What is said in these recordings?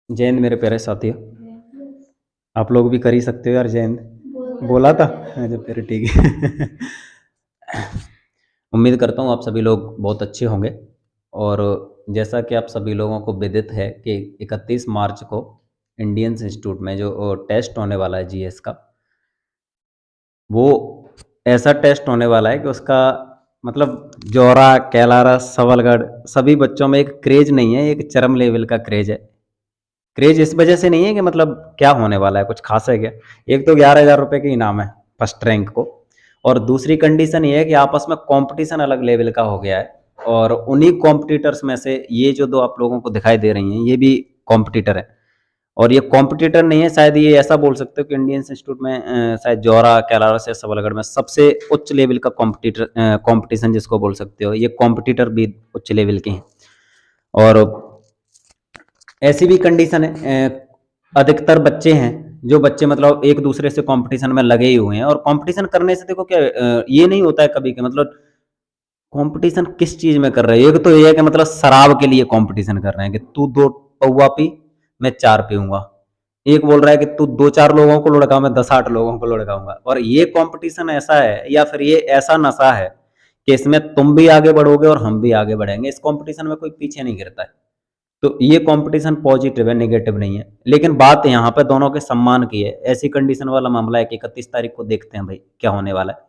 जय हिंद मेरे प्यारे साथियों। आप लोग भी कर ही सकते हो यार, जय हिंद बोला था। अच्छा फिर ठीक है। उम्मीद करता हूँ आप सभी लोग बहुत अच्छे होंगे। और जैसा कि आप सभी लोगों को विदित है कि 31 मार्च को इंडियन इंस्टीट्यूट में जो टेस्ट होने वाला है जीएस का, वो ऐसा टेस्ट होने वाला है कि उसका मतलब जौरा, कैलारा, सबलगढ़ सभी बच्चों में एक क्रेज नहीं है, एक चरम लेवल का क्रेज है। क्रेज इस वजह से नहीं है कि मतलब क्या होने वाला है, कुछ खास है क्या। एक तो 11,000 रुपये के इनाम है फर्स्ट रैंक को, और दूसरी कंडीशन ये है कि आपस में कंपटीशन अलग लेवल का हो गया है। और उन्हीं कॉम्पिटिटर्स में से ये जो दो आप लोगों को दिखाई दे रही हैं, ये भी कॉम्पिटिटर है। और ये कॉम्पिटिटर नहीं है, शायद ये ऐसा बोल सकते हो कि इंडियन इंस्टीट्यूट में शायद जौहरा, कैलारस या सबलगढ़ में सबसे उच्च लेवल का कॉम्पिटिशन जिसको बोल सकते हो, ये कॉम्पिटिटर भी उच्च लेवल के हैं। और ऐसी भी कंडीशन है, अधिकतर बच्चे हैं जो बच्चे मतलब एक दूसरे से कंपटीशन में लगे ही हुए हैं। और कंपटीशन करने से देखो क्या ये नहीं होता है कभी कि मतलब कंपटीशन किस चीज में कर रहे हैं। एक तो ये है कि मतलब शराब के लिए कंपटीशन कर रहे हैं कि तू 2 पौवा पी, मैं 4 पीऊंगा। एक बोल रहा है कि तू 2-4 लोगों को लुढ़का, मैं 10-8 लोगों को लुढ़काऊंगा। और ये कंपटीशन ऐसा है, या फिर ये ऐसा नशा है कि इसमें तुम भी आगे बढ़ोगे और हम भी आगे बढ़ेंगे। इस कंपटीशन में कोई पीछे नहीं गिरता है। तो ये कंपटीशन पॉजिटिव है, नेगेटिव नहीं है। लेकिन बात यहाँ पे दोनों के सम्मान की है। ऐसी कंडीशन वाला मामला है कि 31 तारीख को देखते हैं भाई क्या होने वाला है।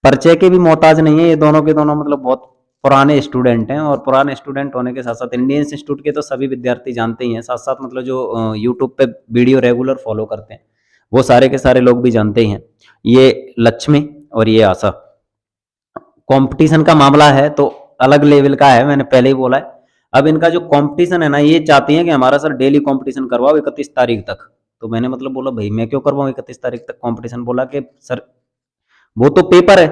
परिचय के भी मोहताज नहीं है ये दोनों के दोनों, मतलब बहुत पुराने स्टूडेंट हैं। और पुराने स्टूडेंट होने के साथ साथ इंडियन इंस्टीट्यूट के तो सभी विद्यार्थी जानते ही हैं, साथ साथ मतलब जो यूट्यूब पे वीडियो रेगुलर फॉलो करते हैं वो सारे के सारे लोग भी जानते ही हैं। ये लक्ष्मी और ये आशा, कंपटीशन का मामला है तो अलग लेवल का है, मैंने पहले ही बोला है। अब इनका जो कंपटीशन है ना, ये चाहती हैं कि हमारा सर डेली कंपटीशन करवाओ 31 तारीख तक। तो मैंने मतलब बोला भाई मैं क्यों करवाऊँ 31 तारीख तक कंपटीशन। बोला कि सर वो तो पेपर है,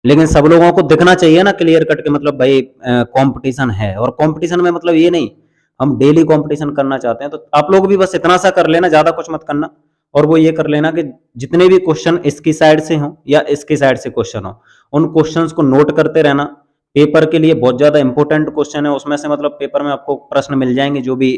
लेकिन सब लोगों को दिखना चाहिए ना क्लियर कट के मतलब भाई कंपटीशन है। और कंपटीशन में मतलब ये नहीं हम डेली कंपटीशन करना चाहते हैं। तो आप लोग भी बस इतना सा कर लेना, ज्यादा कुछ मत करना। और वो ये कर लेना कि जितने भी क्वेश्चन इसकी साइड से हो या इसकी साइड से क्वेश्चन हो, उन क्वेश्चंस को नोट करते रहना। पेपर के लिए बहुत ज्यादा इंपॉर्टेंट क्वेश्चन है, उसमें से मतलब पेपर में आपको प्रश्न मिल जाएंगे जो भी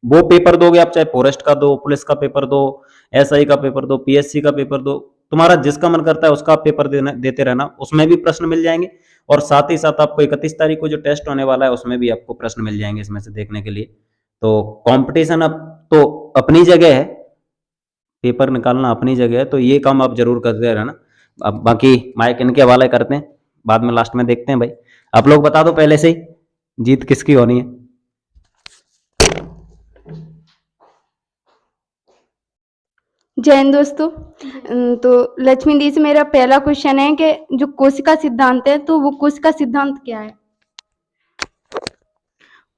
वो पेपर दोगे आप, चाहे फॉरेस्ट का दो, पुलिस का पेपर दो, एसआई का पेपर दो, पीएससी का पेपर दो, तुम्हारा जिसका मन करता है उसका पेपर देते रहना, उसमें भी प्रश्न मिल जाएंगे। और साथ ही साथ आपको 31 तारीख को जो टेस्ट होने वाला है उसमें भी आपको प्रश्न मिल जाएंगे इसमें से देखने के लिए। तो कंपटीशन अब तो अपनी जगह है, पेपर निकालना अपनी जगह है, तो ये काम आप जरूर करते रहना। अब बाकी माइक इनके हवाले करते हैं, बाद में लास्ट में देखते हैं भाई। आप लोग बता दो पहले से ही जीत किसकी होनी है। जय हिंद दोस्तों। तो लक्ष्मी दी से मेरा पहला क्वेश्चन है कि जो कोशिका सिद्धांत है, तो वो कोशिका सिद्धांत क्या है?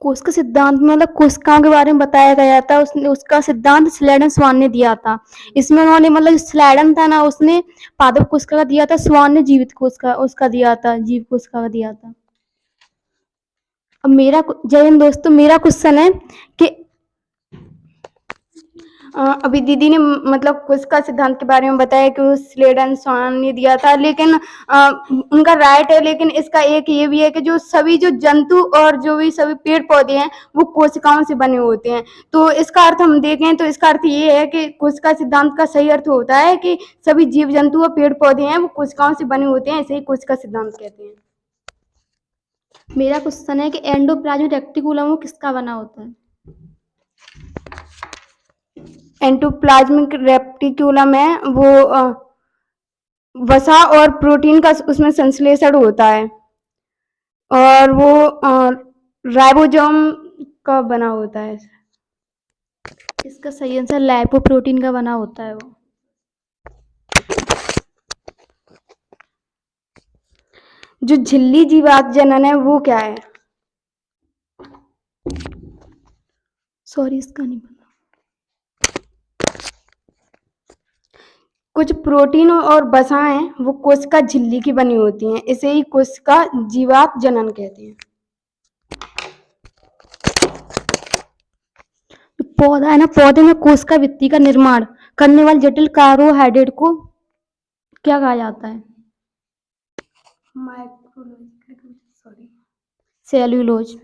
कोशिका सिद्धांत में मतलब कोशिकाओं के बारे में बताया गया था। उसने उसका सिद्धांत स्लेडन स्वान ने दिया था। इसमें उन्होंने मतलब स्लेडन था ना, उसने पादप कोशिका का दिया था, स्वान ने जीवित कोशिका उसका दिया था, जीव कोशिका का दिया था। अब मेरा जय हिंद दोस्तों, मेरा क्वेश्चन है कि अभी दीदी ने मतलब कोशिका सिद्धांत के बारे में बताया कि वो स्लेडन स्वान ने दिया था, लेकिन उनका राइट है। लेकिन इसका एक ये भी है कि जो सभी जो जंतु और जो भी सभी पेड़ पौधे हैं वो कोशिकाओं से बने होते हैं। तो इसका अर्थ हम देखें तो इसका अर्थ ये है कि कोशिका सिद्धांत का सही अर्थ होता है कि सभी जीव जंतु और पेड़ पौधे हैं वो कोशिकाओं से बने होते हैं, इसे ही कोशिका सिद्धांत कहते हैं। मेरा क्वेश्चन है कि एंडोप्लाज्मिक रेटिकुलम वो किसका बना होता है? एंडोप्लाज्मिक रेटिकुलम है वो वसा और प्रोटीन का उसमें संश्लेषण होता है, और वो राइबोसोम का बना होता है। इसका सही आंसर लाइपोप्रोटीन का बना होता है वो। जो झिल्ली जीवात जनन है वो क्या है? सॉरी, इसका नहीं पता। कुछ प्रोटीन और वसाएं वो कोशिका झिल्ली की बनी होती हैं, इसे ही कोशिका जीवात जनन कहते हैं। पौधा है ना, पौधे में कोशिका भित्ति का निर्माण करने वाले जटिल कार्बोहाइड्रेट को क्या कहा जाता है? Sorry, cellulose.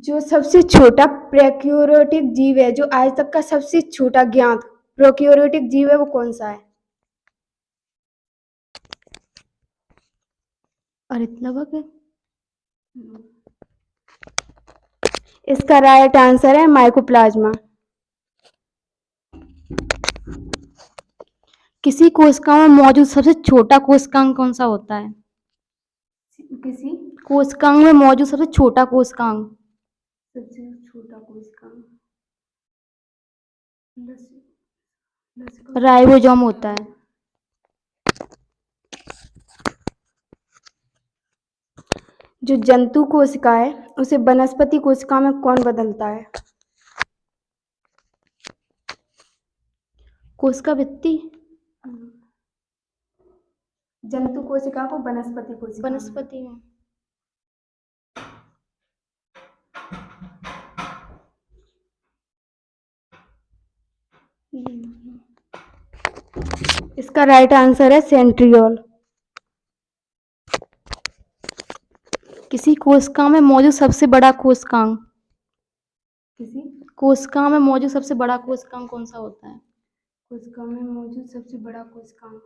जो सबसे छोटा प्रोकैरियोटिक जीव है, जो आज तक का सबसे छोटा ज्ञात प्रोकैरियोटिक जीव है, वो कौन सा है? अरितलवक है। इसका राइट आंसर है माइकोप्लाज्मा। किसी कोशिका में मौजूद सबसे छोटा कोशिकांग कौन सा होता है? किसी कोशिकांग में मौजूद सबसे छोटा कोशिकांग, सबसे छोटा कोशिकांग राइबोसोम होता है। जो जंतु कोशिका है उसे वनस्पति कोशिका में कौन बदलता है? कोशिका भित्ति। जंतु कोशिका को वनस्पति कोशिका वनस्पति में। इसका राइट आंसर है सेंट्रियोल। किसी कोशिका में मौजूद सबसे बड़ा कोशिकांग, किसी कोशिका में मौजूद सबसे बड़ा कोशिकांग कौन सा होता है? कोशिका में मौजूद सबसे बड़ा कोशिकांग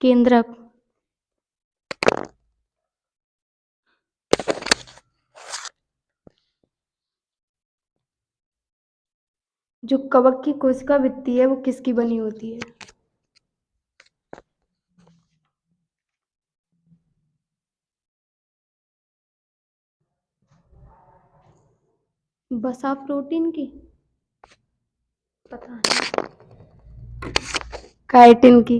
केंद्रक। जो कवक की कोशिका भित्ति है वो किसकी बनी होती है? बसा प्रोटीन की, पता नहीं, काइटिन की।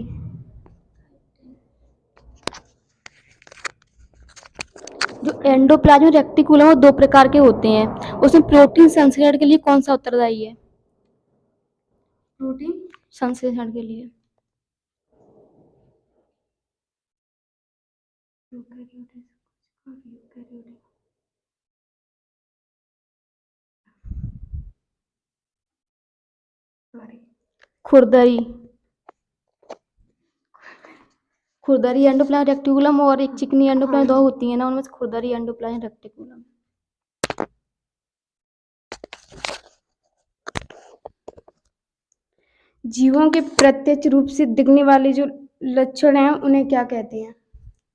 जो एंडोप्लाज्मिक रेटिकुलम वो दो प्रकार के होते हैं, उसमें प्रोटीन संश्लेषण के लिए कौन सा उत्तरदायी है? प्रोटीन संश्लेषण के लिए खुरदरी। खुरदरी एंडोप्लाज्मिक रेटिकुलम और एक चिकनी एंडोप्लाज्मिक दो होती है ना, उनमें से खुरदरी एंडोप्लाज्मिक रेटिकुलम। जीवों के प्रत्यक्ष रूप से दिखने वाले जो लक्षण हैं उन्हें क्या कहते हैं?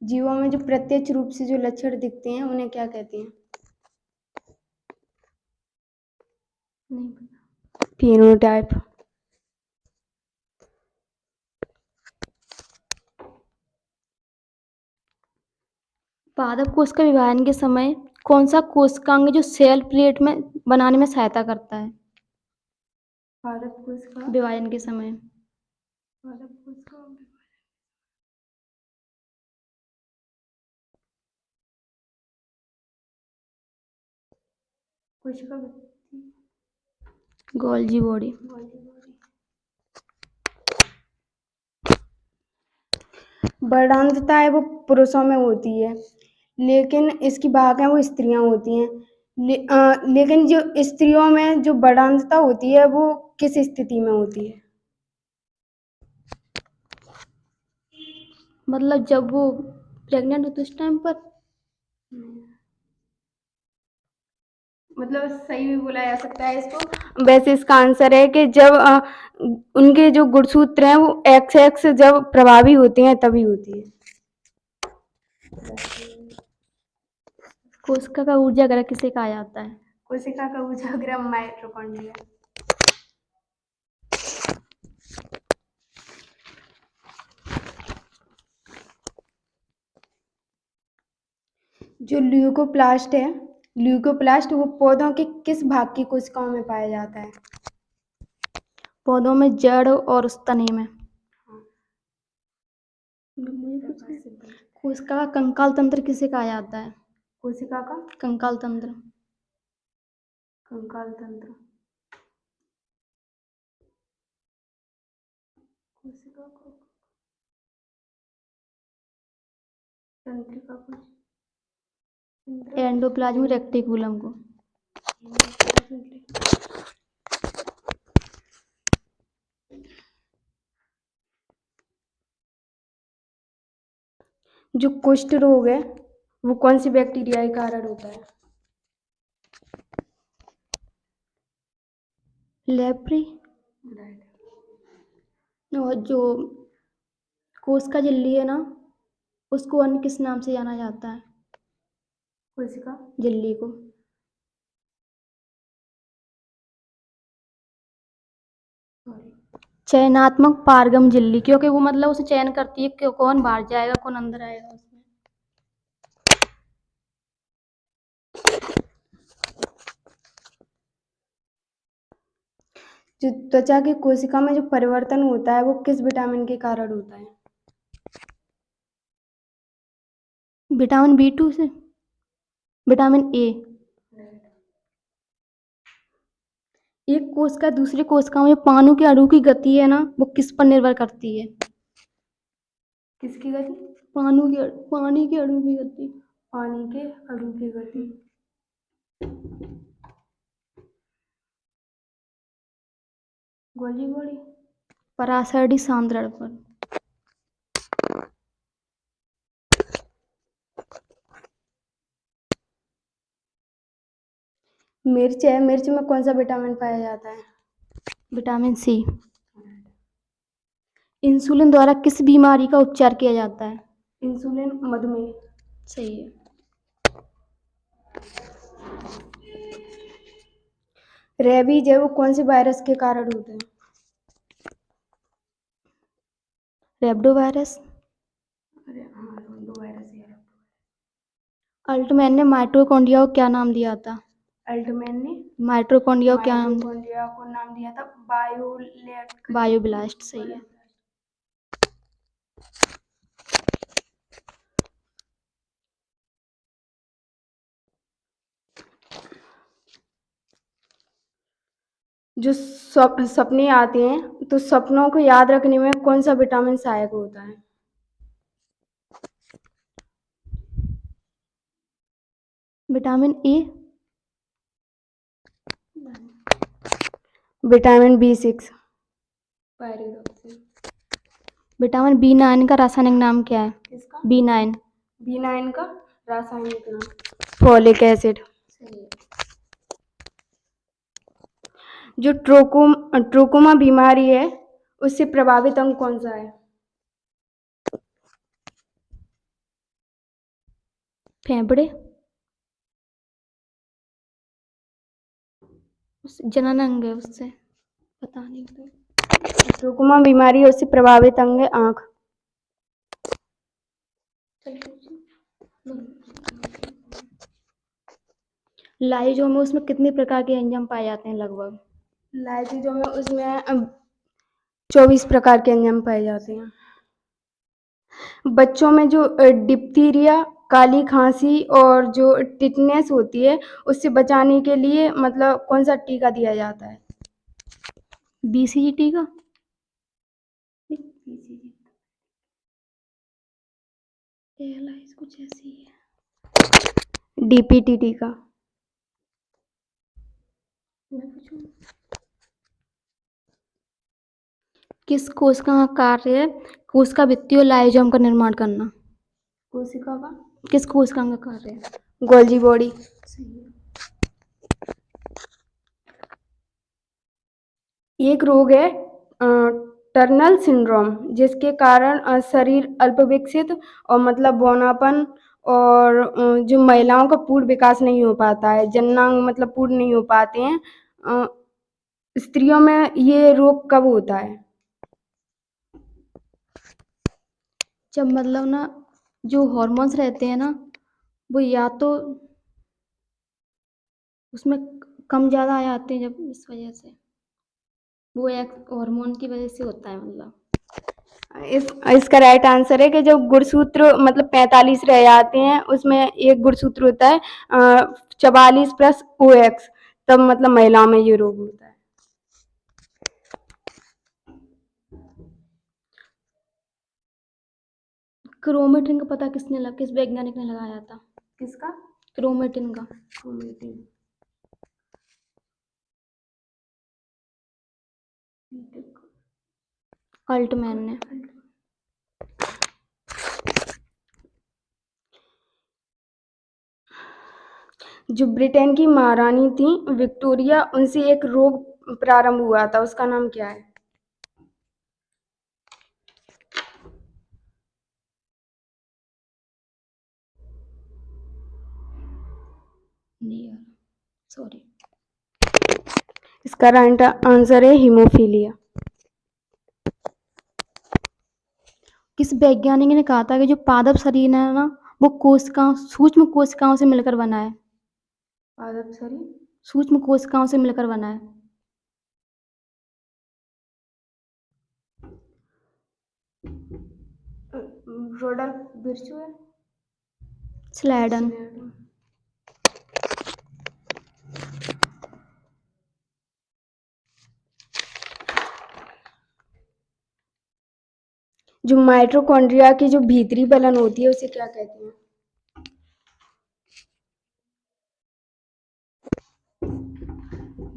जीवों में जो प्रत्यक्ष रूप से जो लक्षण दिखते हैं उन्हें क्या कहते हैं? नहीं पता। फेनोटाइप। पादप कोश का विभाजन के समय कौन सा कोशिकांग जो सेल प्लेट में बनाने में सहायता करता है? पादप कोश का विभाजन के समय पादप कोश का कोशिका गोल्जी बॉडी। वर्णांतता है वो पुरुषों में होती है, लेकिन इसकी भाग है वो स्त्रियां होती हैं। लेकिन जो स्त्रियों में जो वर्णांतता होती है वो किस स्थिति में होती है? मतलब जब वो प्रेग्नेंट होती है उस टाइम पर। मतलब सही भी बोला जा सकता है इसको। वैसे इसका आंसर है कि जब उनके जो गुणसूत्र हैं वो XX जब प्रभावी होते हैं तभी होती है। कोशिका का ऊर्जा घटक किसे कहा जाता है? कोशिका का ऊर्जा घटक माइटोकॉन्ड्रिया। जो ल्यूकोप्लास्ट है, ल्यूकोप्लास्ट वो पौधों के किस भाग की कोशिकाओं में पाया जाता है? पौधों में जड़ और तने में। कोशिका का कंकाल तंत्र किसे कहा जाता है? कोशिका का कंकाल तंत्र। कंकाल तंत्र कोशिका को तंत्रिका को एंडोप्लाज्मिक रेटिकुलम को। जो कुष्ठ रोग है वो कौन सी बैक्टीरिया के कारण होता है? लेप्री। और जो कोशिका झिल्ली है ना, उसको अन्य किस नाम से जाना जाता है? कोशिका झिल्ली को चयनात्मक पारगम झिल्ली, क्योंकि वो मतलब उसे चयन करती है कि कौन बाहर जाएगा कौन अंदर आएगा उसमें। जो त्वचा की कोशिका में जो परिवर्तन होता है वो किस विटामिन के कारण होता है? विटामिन B2 से, विटामिन ए। एक कोशिका दूसरी कोशिका में पानी के अणु की गति है ना, वो किस पर निर्भर करती है? किसकी गति? पानी के अणु की गति। पानी के अणु की गति। गोली गोली परासैडी सांद्रण पर। मिर्च है, मिर्च में कौन सा विटामिन पाया जाता है? Vitamin C. इंसुलिन द्वारा किस बीमारी का उपचार किया जाता है? इंसुलिन मधुमेह। सही है। रेबीज है वो कौन से वायरस के कारण होते हैं? रेब्डो वायरस। अरे हाँ, रेब्डो वायरस है। अल्टमैन ने माइटोकॉन्ड्रिया को क्या नाम दिया था? अल्टमैन ने माइटोकॉन्ड्रिया को क्या नाम दिया? माइटोकॉन्ड्रिया को नाम दिया था बायोब्लास्ट। सही है। जो सपने आते हैं तो सपनों को याद रखने में कौन सा विटामिन सहायक होता है? Vitamin A. Vitamin B6। Vitamin B9 का रासायनिक नाम क्या है? किसका? B9। B9 का रासायनिक नाम फोलिक एसिड। जो ट्रोकोमा बीमारी है उससे प्रभावित अंग कौन सा है? फेफड़े। जनन अंग है उससे, पता नहीं। ट्रोकोमा बीमारी है उससे प्रभावित अंग है आँख। लाइजोम में उसमें कितने प्रकार के एंजाइम पाए जाते हैं लगभग? लाइजोम में उसमें 24 प्रकार के एंजाइम पाए जाते हैं। बच्चों में जो डिप्थीरिया, काली खांसी और जो टिटनेस होती है उससे बचाने के लिए मतलब कौन सा टीका दिया जाता है? BCG टीका। कुछ ऐसी है। DPT टीका। किस कोशिका का कार्य है कोशिका भित्ति और लाइजोम का निर्माण करना? कोशिका का किस कोशिका का कार्य है? Golgi body. एक रोग है टर्नल सिंड्रोम जिसके कारण शरीर अल्पविकसित और मतलब बौनापन और जो महिलाओं का पूर्ण विकास नहीं हो पाता है, जननांग मतलब पूर्ण नहीं हो पाते हैं। स्त्रियों में ये रोग कब होता है? जब मतलब ना जो हार्मोन्स रहते हैं ना वो या तो उसमें कम ज़्यादा आ जाते हैं, जब इस वजह से वो एक हार्मोन की वजह से होता है। मतलब इसका राइट आंसर है कि जब गुणसूत्र मतलब 45 रह जाते हैं उसमें एक गुणसूत्र होता है 44 प्लस OX, तब मतलब महिलाओं में ये रोग होता है। क्रोमेटिन का पता किस वैज्ञानिक ने लगाया था? किसका? क्रोमेटिन का। क्रोमेटिन अल्टमैन ने। जो ब्रिटेन की महारानी थी विक्टोरिया, उनसे एक रोग प्रारंभ हुआ था, उसका नाम क्या है? नहीं यार, सॉरी। इसका राइट आंसर है हीमोफीलिया। किस वैज्ञानिक ने कहा था कि जो पादप शरीर है ना, वो कोशिकाओं, सूक्ष्म कोशिकाओं से मिलकर बना है? पादप शरीर सूक्ष्म कोशिकाओं से मिलकर बना है। रोडल्फ बिरचू है। स्लेडन। जो माइटोकॉन्ड्रिया की जो भीतरी बलन होती है उसे क्या कहते हैं?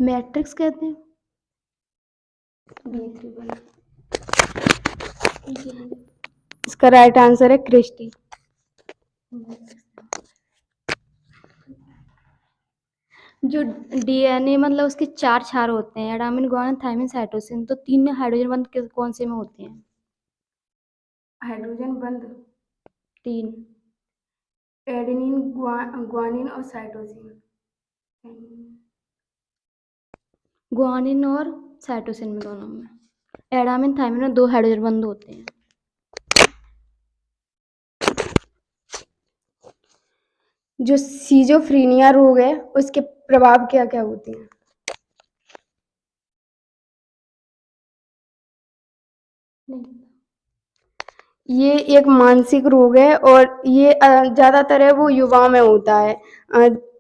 मैट्रिक्स कहते हैं। भीतरी बलन। इसका राइट आंसर है क्रिस्टी। जो डीएनए मतलब उसके 4 क्षार होते हैं, एडामिन, ग्वानिन, थायमिन, साइटोसिन, तो 3 में हाइड्रोजन बंध कौन से में होते हैं? हाइड्रोजन बंध 3। एडेनिन, ग्वानिन और साइटोसिन। ग्वानिन और साइटोसिन में, दोनों में। एडामिन, थायमिन में 2 हाइड्रोजन बंध होते हैं। जो सीजोफ्रीनिया रोग है उसके प्रभाव क्या क्या होते हैं? ये एक मानसिक रोग है और ये ज्यादातर है वो युवा में होता है।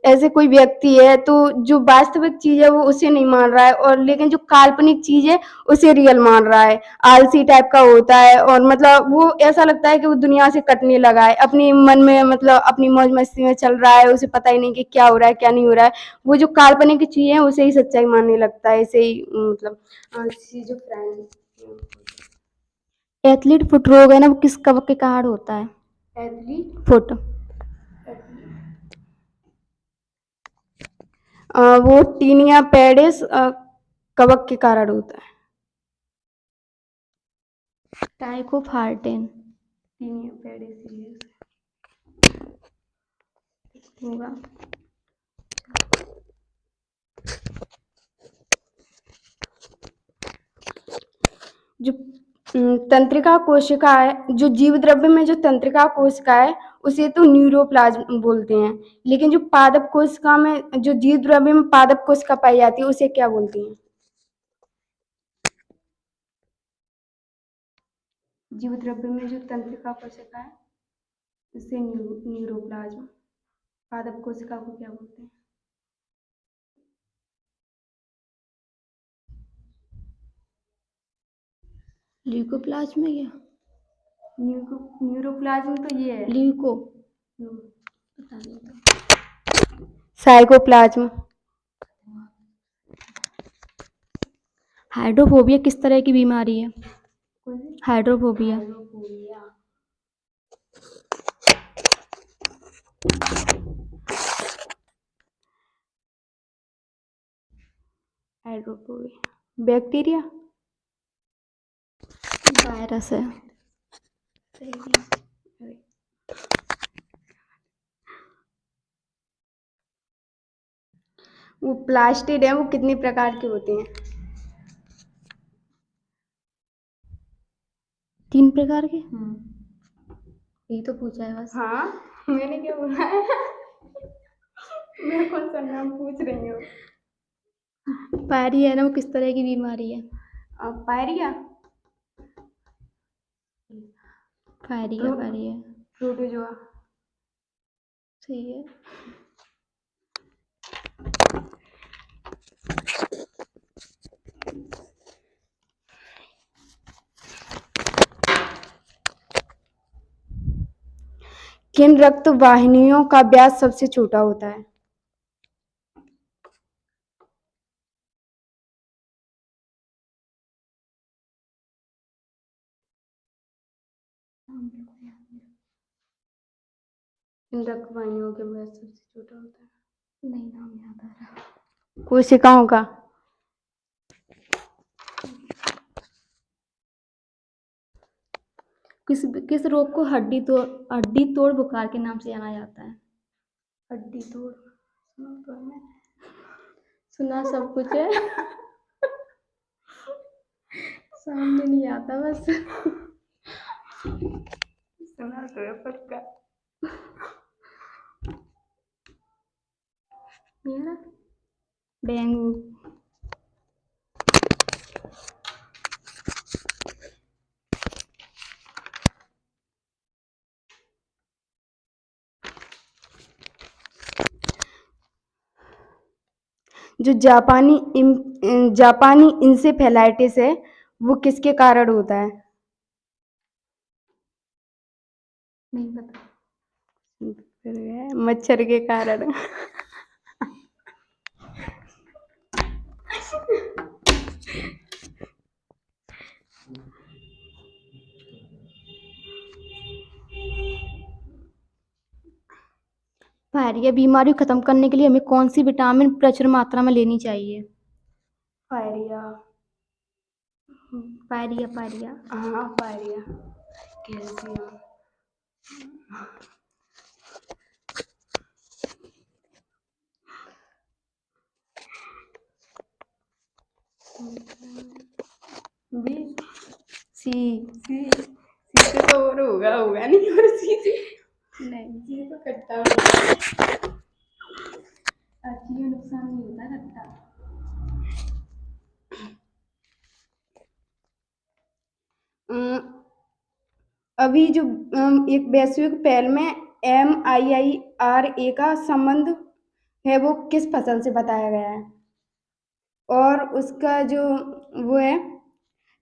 ऐसे कोई व्यक्ति है तो जो वास्तविक चीज है वो उसे नहीं मान रहा है, और लेकिन जो काल्पनिक चीज है उसे रियल मान रहा है। आलसी टाइप का होता है और मतलब वो ऐसा लगता है कि वो दुनिया से कटने लगा है, अपनी मन में मतलब अपनी मौज मस्ती में चल रहा है, उसे पता ही नहीं कि क्या हो रहा है क्या नहीं हो रहा है। वो जो काल्पनिक चीज है उसे ही सच्चाई मानने लगता है, ऐसे ही मतलब एथलीट फुट रोग है ना, वो किस कवक के कारण होता है? Athlete foot. वो टीनिया पेडिस कवक के कारण होता है। टाइकोफार्टेन टीनिया पेडिस होगा। जो तंत्रिका कोशिका है, जो जीव द्रव्य में जो तंत्रिका कोशिका है उसे तो न्यूरोप्लाज्म बोलते हैं, लेकिन जो पादप कोशिका में जो जीव द्रव्य में पादप कोशिका पाई जाती है उसे क्या बोलते हैं? जीव द्रव्य में जो तंत्रिका कोशिका है उसे न्यूरोप्लाज्म। पादप कोशिका को क्या बोलते हैं? ल्यूकोप्लाज्म है क्या? न्यूरोप्लाज्म तो ये है। ल्यूको पता नहीं तो। साइकोप्लाज्म। हाइड्रोफोबिया किस तरह की बीमारी है? हाइड्रोफोबिया। हाइड्रोफोबिया बैक्टीरिया वायरस है। वो प्लास्टिड है वो कितनी प्रकार के होते हैं? 3 प्रकार के। यही तो पूछा है बस। हाँ, मैंने क्या बोला है? मैं कौन सा नाम पूछ रही हूँ? पायरी है ना, वो किस तरह की बीमारी है? Pyorrhoea pyorrhoea protozoa. सही है। किन रक्त वाहिनियों का व्यास सबसे छोटा होता है? किन रक्त वाहिनियों का व्यास सबसे छोटा होता है? नहीं नाम याद आ रहा। कोशिकाओं का। किस रोग को हड्डी तोड़ बुखार के नाम से जाना जाता है? हड्डी तोड़, सुना तो है मैंने। सुना सब कुछ है। सामने नहीं आता बस। सुना तो है पक्का। मेरा डेंगू। जो जापानी इंसेफेलाइटिस है वो किसके कारण होता है? नहीं पता। फिर है मच्छर के कारण। फायरिया बीमारी को खत्म करने के लिए हमें कौन सी विटामिन प्रचुर मात्रा में लेनी चाहिए? फायरिया। फायरिया। हाँ फायरिया, कैल्शियम। बी सी से तो और होगा नहीं, और सी नहीं, सी तो खट्टा होगा। अच्छी में नुकसान नहीं होता खट्टा। अभी जो एक वैश्विक पहल में MIIRA का संबंध है वो किस फसल से बताया गया है? और उसका जो वो है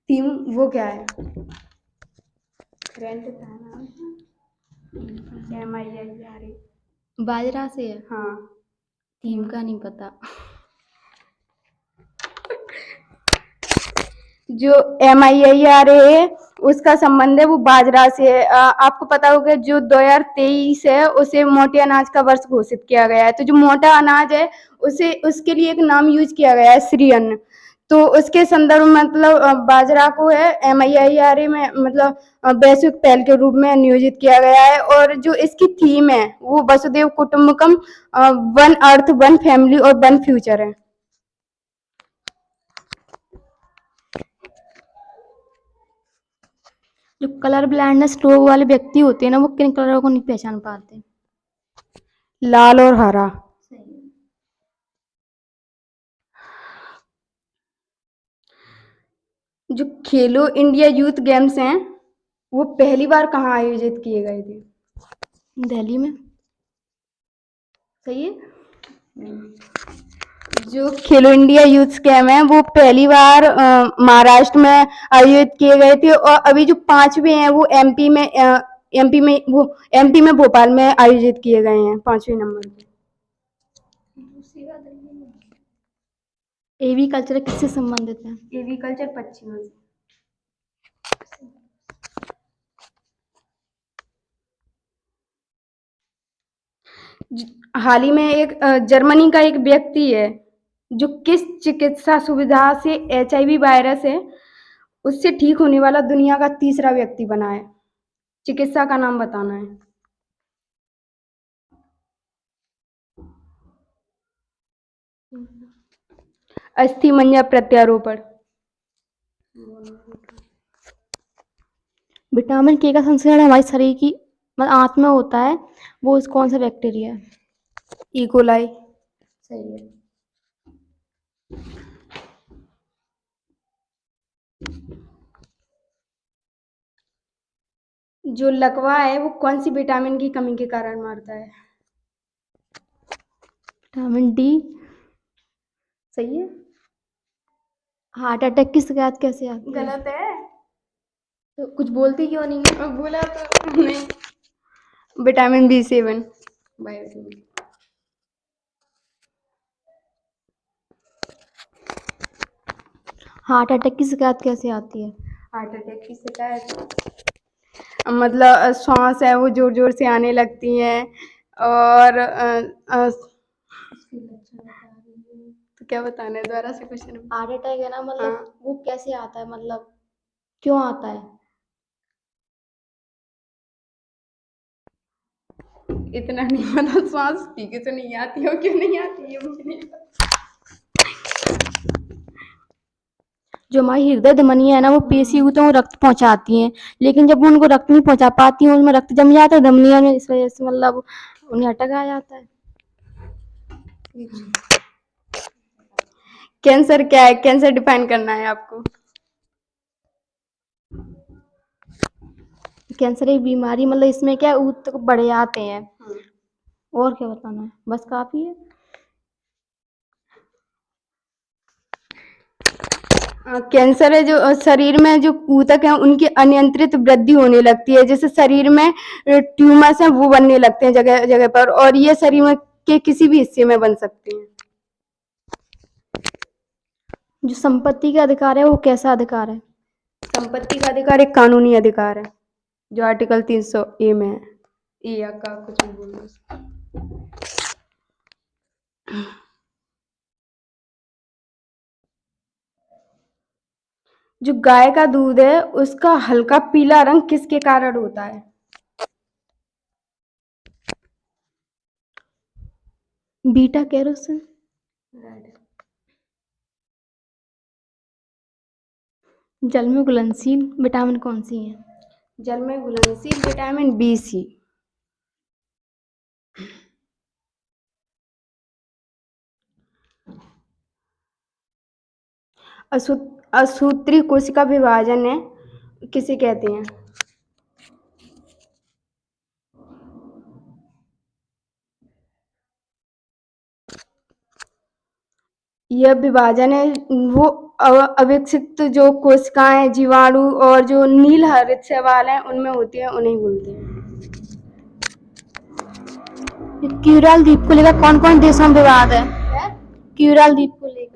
थीम वो क्या है? रेंट था ना MIIRA। बाजरा से है। हाँ। थीम का नहीं पता। जो MIIRA है उसका संबंध है वो बाजरा से है। आपको पता होगा जो 2023 है उसे मोटे अनाज का वर्ष घोषित किया गया है। तो जो मोटा अनाज है उसे उसके लिए एक नाम यूज किया गया है श्री अन्न। तो उसके संदर्भ में मतलब बाजरा को है MIIRA में मतलब वैश्विक पहल के रूप में नियोजित किया गया है। और जो इसकी थीम है वो वसुधैव कुटुंबकम, वन अर्थ, वन फैमिली और वन फ्यूचर है। जो कलर ब्लाइंडनेस रोग वाले व्यक्ति होते हैं ना वो किन कलरों को नहीं पहचान पाते? लाल और हरा। जो खेलो इंडिया यूथ गेम्स हैं वो पहली बार कहाँ आयोजित किए गए थे? दिल्ली में। सही है। जो खेलो इंडिया यूथ गेम है वो पहली बार महाराष्ट्र में आयोजित किए गए थे। और अभी जो 5वें हैं वो एमपी में भोपाल में आयोजित किए गए हैं 5वें नंबर पे। एवी कल्चर किससे संबंधित है? एवी कल्चर पश्चिम से। हाल ही में एक जर्मनी का एक व्यक्ति है जो किस चिकित्सा सुविधा से HIV वायरस है उससे ठीक होने वाला दुनिया का तीसरा व्यक्ति बना है। चिकित्सा का नाम बताना है। अस्थि मज्जा प्रत्यारोपण। विटामिन के का संश्लेषण हमारे शरीर की मतलब आंत में होता है वो कौन सा बैक्टीरिया है? इकोलाई। सही है। जो लकवा है वो कौन सी विटामिन की कमी के कारण मरता है? Vitamin D. सही है। हार्ट अटैक की शिकायत कैसे आती है? गलत है। तो कुछ बोलती क्यों नहीं है? बोला तो नहीं। Vitamin B7 biotin. Heart attack की शिकायत कैसे आती है? हार्ट अटैक की शिकायत मतलब सांस है वो जोर जोर से आने लगती है और तो क्या बताना है, दोबारा से क्वेश्चन? हार्ट अटैक है ना, हाँ। मतलब वो कैसे आता है, मतलब क्यों आता है? इतना नहीं पता, सांस ठीक से नहीं आती हो, क्यों नहीं आती है मुझे नहीं पता। जो हमारी हृदय धमनियां है ना, वो पेशी होते हैं, वो रक्त पहुंचाती हैं, लेकिन जब वो उनको रक्त नहीं पहुंचा पाती हैं, उसमें रक्त जम जाता है धमनियों में, इस वजह से मतलब उन्हें अटैक आ जाता है। कैंसर क्या है? कैंसर डिफाइन करना है आपको। कैंसर एक बीमारी, मतलब इसमें क्या ऊत बढ़ जाते हैं। और क्या बताना है, बस काफी है। कैंसर है जो शरीर में जो ऊतक है उनकी अनियंत्रित वृद्धि होने लगती है, जैसे शरीर में ट्यूमर्स हैं वो बनने लगते हैं जगह जगह पर, और ये शरीर में के किसी भी हिस्से में बन सकते हैं। जो संपत्ति का अधिकार है वो कैसा अधिकार है? संपत्ति का अधिकार एक कानूनी अधिकार है, जो आर्टिकल 300A में है। ए या का कुछ भी बोल दो। जो गाय का दूध है उसका हल्का पीला रंग किसके कारण होता है? Beta kerosene. जल में घुलनशील विटामिन कौन सी है? जल में घुलनशील विटामिन B, C। असूत्री कोशिका विभाजन है किसे कहते हैं? यह विभाजन है वो अविकसित जो कोशिकाएं, जीवाणु और जो नील हरित शैवाल हैं उनमें होती है, उन्हें बोलते हैं। क्यूराल द्वीप को लेकर कौन कौन देशों में विवाद है? क्यूराल द्वीप को लेकर।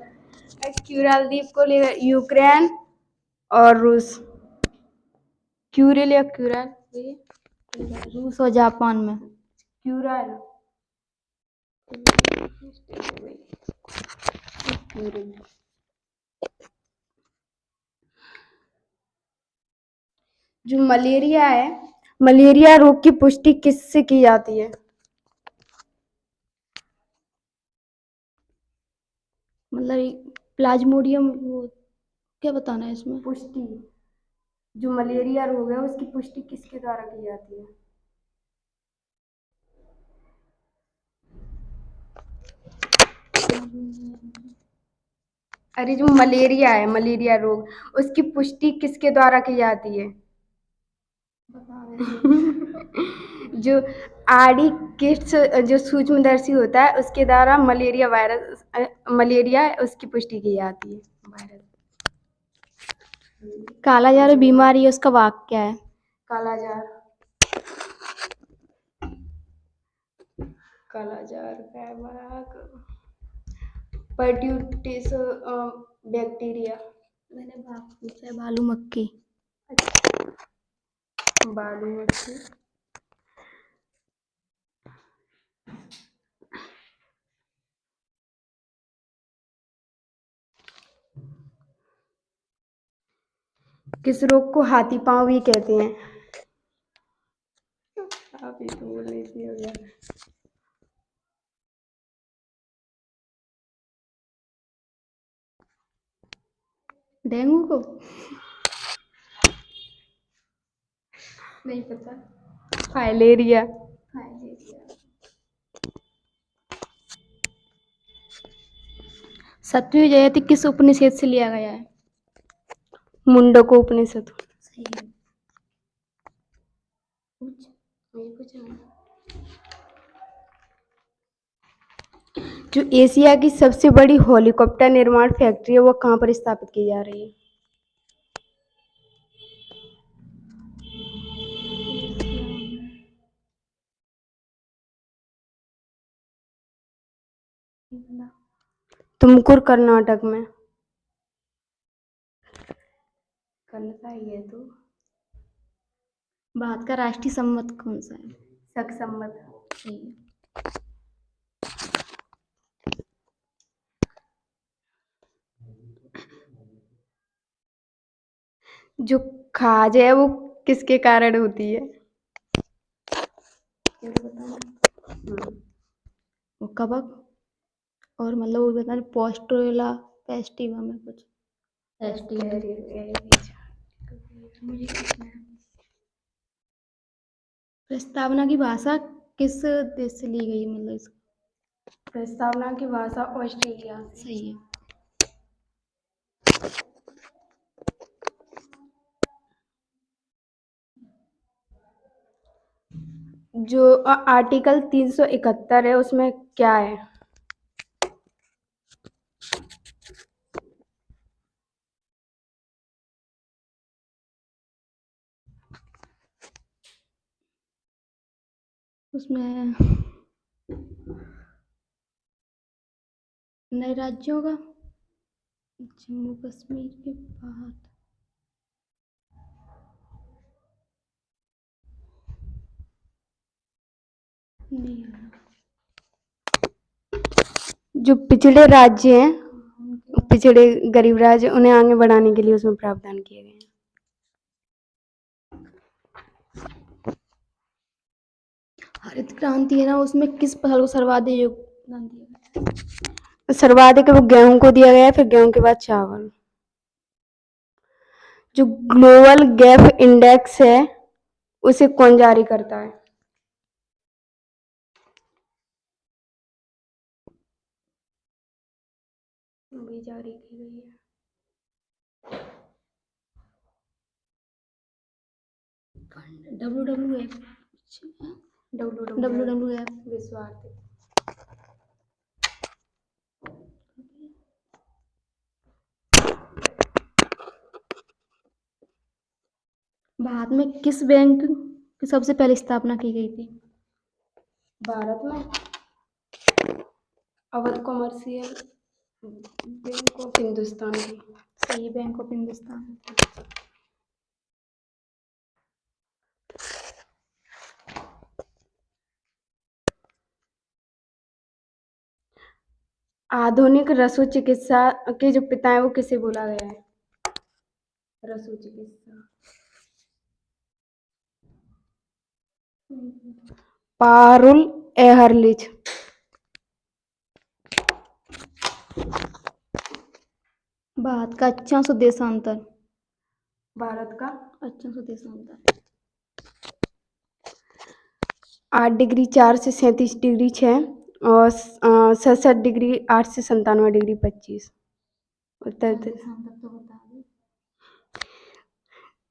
क्यूराल द्वीप को लेकर यूक्रेन और रूस। क्यूरिल या क्यूराल, रूस और जापान में। क्यूराल। जो मलेरिया है, मलेरिया रोग की पुष्टि किससे की जाती है? मतलब प्लाज्मोडियम, वो क्या बताना है इसमें? पुष्टि, जो मलेरिया रोग है उसकी पुष्टि किसके द्वारा की जाती है? अरे जो मलेरिया है, मलेरिया रोग, उसकी पुष्टि किसके द्वारा की जाती है? जो आड़ी किट्स जो सूक्ष्मदर्शी होता है उसके द्वारा मलेरिया वायरस, मलेरिया उसकी पुष्टि की जाती है। वायरस। कालाजार बीमारी है, उसका वाक क्या है? कालाजार, कालाजार का वाक पर्ट्यूटिस बैक्टीरिया। मैंने वाक पूछा है, बालू मक्खी। बालू मक्खी। किस रोग को हाथी पांव भी कहते हैं? आप ही तो बोल रही थी अगर। डेंगू को? नहीं पता। फाइलेरिया। सत्वी जयति किस उपनिषद से लिया गया है? मुंडको उपनिषद। सही है। जो एशिया की सबसे बड़ी हेलीकॉप्टर निर्माण फैक्ट्री है वो कहाँ पर स्थापित की जा रही है? तुमकुर, कर्नाटक में। कल का ही है तो। भारत का राष्ट्रीय संवत कौन सा है? शक संवत। सही है। जो खाज है वो किसके कारण होती है? वो कवक और मतलब वो बता पोस्टोला फेस्टिवा में कुछ प्रस्तावना की भाषा किस देश से ली गई मतलब इसका प्रस्तावना की भाषा ऑस्ट्रेलिया से। सही है। जो आर्टिकल 371 है उसमें क्या है? उसमें नए राज्यों का जम्मू कश्मीर के बाद नहीं आ रहा। जो पिछड़े राज्य हैं, पिछड़े गरीब राज्य, उन्हें आगे बढ़ाने के लिए उसमें प्रावधान किए गए हैं। हरित क्रांति है ना उसमें किस फसल को सर्वाधिक योगदान दिया गया? सर्वाधिक वो गेहूं को दिया गया है, फिर गेहूं के बाद चावल। जो ग्लोबल गैप इंडेक्स है उसे कौन जारी करता है? भी जारी की गई है। WWF WWF विश्व आर्थिक। भारत में किस बैंक की सबसे पहले स्थापना की गई थी? भारत में Awadh commercial bank of Hindustan की। सही, बैंक ऑफ हिंदुस्तान। आधुनिक रसो चिकित्सा के जो पिता हैं वो किसे बोला गया है? रसो चिकित्सा पारुल एहरलिच। भारत का अक्षांश देशांतर। भारत का अक्षांश देशांतर 8 डिग्री 4 से 37 डिग्री 6 और 67 डिग्री 8 से 97 डिग्री 25 उत्तर। देशांतर तो बता दो।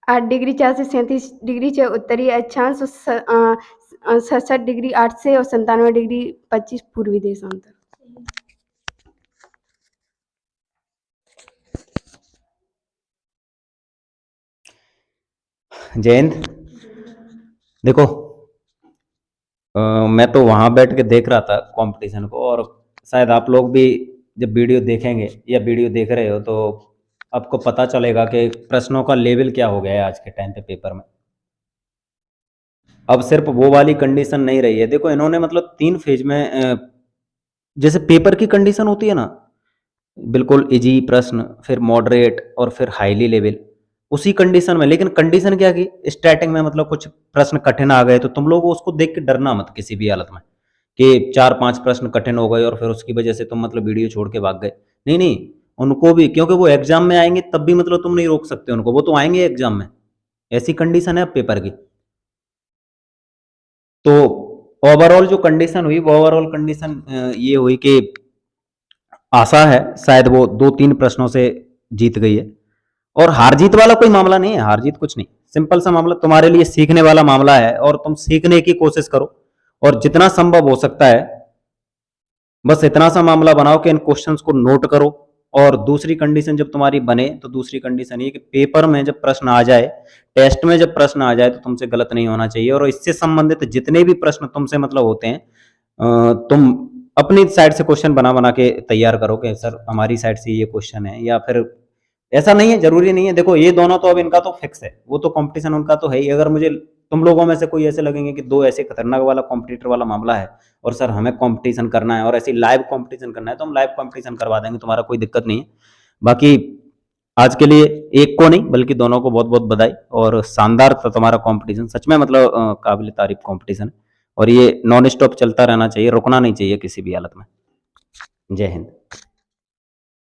8 डिग्री 4 से 37 डिग्री 6 उत्तरी अक्षांश, 67 डिग्री 8 से और 97 डिग्री 25 पूर्वी देशांतर। जयंत देखो, मैं तो वहाँ बैठ के देख रहा था कंपटीशन को, और शायद आप लोग भी जब वीडियो देखेंगे या वीडियो देख रहे हो तो आपको पता चलेगा कि प्रश्नों का लेवल क्या हो गया है आज के टाइम पे पेपर में। अब सिर्फ वो वाली कंडीशन नहीं रही है। देखो इन्होंने मतलब 3 फेज में, जैसे पेपर की कंडीशन होती है ना, बिल्कुल इजी प्रश्न, फिर मॉडरेट और फिर हाईली लेवल, उसी कंडीशन में। लेकिन कंडीशन क्या की स्टार्टिंग में मतलब कुछ प्रश्न कठिन आ गए तो तुम लोग उसको देख के डरना मत किसी भी हालत में कि 4-5 प्रश्न कठिन हो गए और फिर उसकी वजह से तुम मतलब वीडियो छोड़ के भाग गए। नहीं नहीं, उनको भी, क्योंकि वो एग्जाम में आएंगे तब भी मतलब तुम नहीं रोक सकते उनको, वो तो आएंगे एग्जाम में। ऐसी कंडीशन है पेपर की। तो ओवरऑल जो कंडीशन हुई वो ओवरऑल कंडीशन ये हुई कि आशा है शायद वो 2-3 प्रश्नों से जीत गई है। और हार जीत वाला कोई मामला नहीं है, हार जीत कुछ नहीं, सिंपल सा मामला तुम्हारे लिए सीखने वाला मामला है, और तुम सीखने की कोशिश करो और जितना संभव हो सकता है बस इतना सा मामला बनाओ कि इन क्वेश्चंस को नोट करो। और दूसरी कंडीशन जब तुम्हारी बने तो दूसरी कंडीशन ये कि पेपर में जब प्रश्न आ जाए, टेस्ट में जब प्रश्न आ जाए तो तुमसे गलत नहीं होना चाहिए। और इससे संबंधित जितने भी प्रश्न तुमसे मतलब होते हैं, तुम अपनी साइड से क्वेश्चन बना बना के तैयार करो कि सर हमारी साइड से ये क्वेश्चन है, या फिर ऐसा नहीं है, जरूरी नहीं है। देखो ये दोनों तो अब इनका तो फिक्स है, वो तो कंपटीशन उनका तो है ही। अगर मुझे तुम लोगों में से कोई ऐसे लगेंगे कि 2 ऐसे खतरनाक वाला कॉम्पिटिटर वाला मामला है और सर हमें कंपटीशन करना है और ऐसे लाइव कंपटीशन करना है, तो हम लाइव कंपटीशन करवा देंगे, तुम्हारा कोई दिक्कत नहीं है। बाकी आज के लिए एक को नहीं बल्कि दोनों को बहुत बहुत बधाई, और शानदार था तुम्हारा कंपटीशन, सच में मतलब काबिल तारीफ कंपटीशन है, और ये नॉन स्टॉप चलता रहना चाहिए, रुकना नहीं चाहिए किसी भी हालत में। जय हिंद।